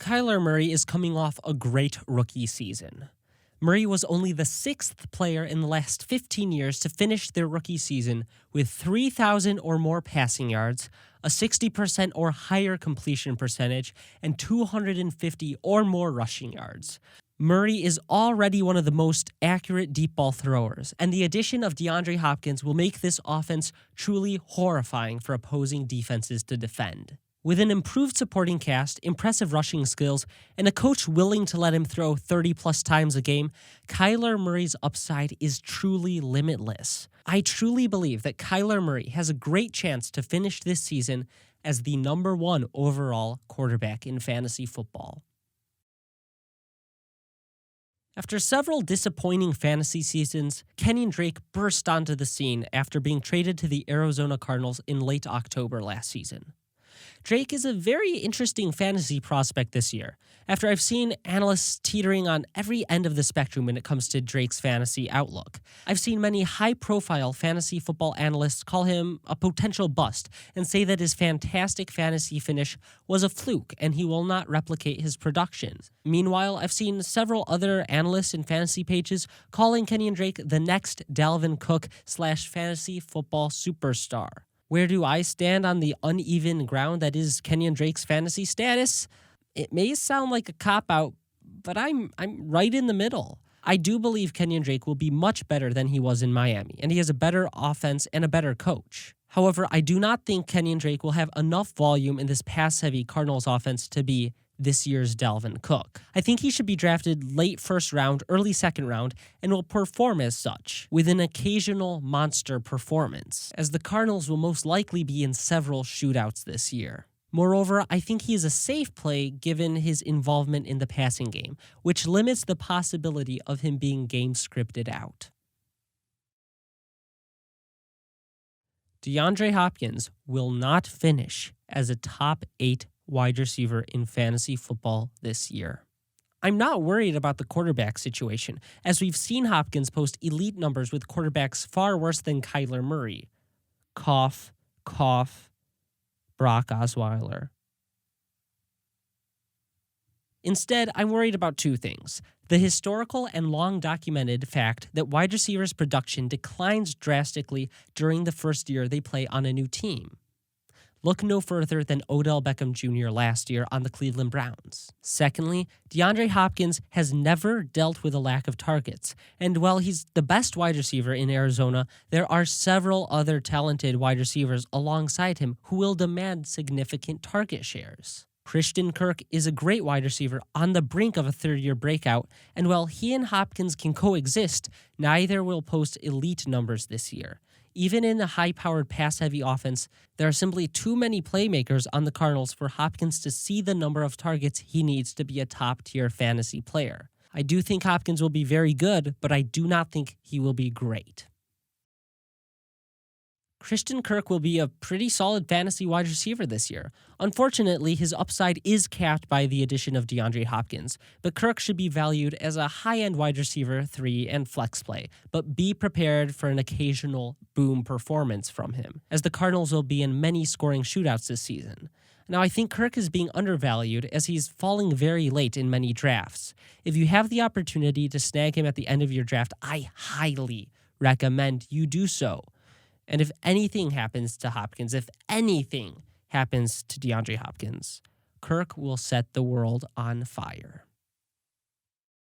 Kyler Murray is coming off a great rookie season. Murray was only the sixth player in the last 15 years to finish their rookie season with 3,000 or more passing yards, a 60% or higher completion percentage, and 250 or more rushing yards. Murray is already one of the most accurate deep ball throwers, and the addition of DeAndre Hopkins will make this offense truly horrifying for opposing defenses to defend. With an improved supporting cast, impressive rushing skills, and a coach willing to let him throw 30-plus times a game, Kyler Murray's upside is truly limitless. I truly believe that Kyler Murray has a great chance to finish this season as the number one overall quarterback in fantasy football. After several disappointing fantasy seasons, Kenyan Drake burst onto the scene after being traded to the Arizona Cardinals in late October last season. Drake is a very interesting fantasy prospect this year, after I've seen analysts teetering on every end of the spectrum when it comes to Drake's fantasy outlook. I've seen many high-profile fantasy football analysts call him a potential bust and say that his fantastic fantasy finish was a fluke and he will not replicate his production. Meanwhile, I've seen several other analysts and fantasy pages calling Kenyan Drake the next Dalvin Cook / fantasy football superstar. Where do I stand on the uneven ground that is Kenyan Drake's fantasy status? It may sound like a cop-out, but I'm right in the middle. I do believe Kenyan Drake will be much better than he was in Miami, and he has a better offense and a better coach. However, I do not think Kenyan Drake will have enough volume in this pass-heavy Cardinals offense to be this year's Dalvin Cook. I think he should be drafted late first round, early second round, and will perform as such, with an occasional monster performance, as the Cardinals will most likely be in several shootouts this year. Moreover, I think he is a safe play given his involvement in the passing game, which limits the possibility of him being game scripted out. DeAndre Hopkins will not finish as a top 8 wide receiver in fantasy football this year. I'm not worried about the quarterback situation, as we've seen Hopkins post elite numbers with quarterbacks far worse than Kyler Murray. Cough, cough, Brock Osweiler. Instead, I'm worried about two things. The historical and long-documented fact that wide receivers' production declines drastically during the first year they play on a new team. Look no further than Odell Beckham Jr. last year on the Cleveland Browns. Secondly, DeAndre Hopkins has never dealt with a lack of targets, and while he's the best wide receiver in Arizona, there are several other talented wide receivers alongside him who will demand significant target shares. Christian Kirk is a great wide receiver on the brink of a third-year breakout, and while he and Hopkins can coexist, neither will post elite numbers this year. Even in a high-powered pass-heavy offense, there are simply too many playmakers on the Cardinals for Hopkins to see the number of targets he needs to be a top-tier fantasy player. I do think Hopkins will be very good, but I do not think he will be great. Christian Kirk will be a pretty solid fantasy wide receiver this year. Unfortunately, his upside is capped by the addition of DeAndre Hopkins, but Kirk should be valued as a high-end wide receiver 3 and flex play, but be prepared for an occasional boom performance from him, as the Cardinals will be in many scoring shootouts this season. Now, I think Kirk is being undervalued as he's falling very late in many drafts. If you have the opportunity to snag him at the end of your draft, I highly recommend you do so. And if anything happens to Hopkins, if anything happens to DeAndre Hopkins, Kirk will set the world on fire.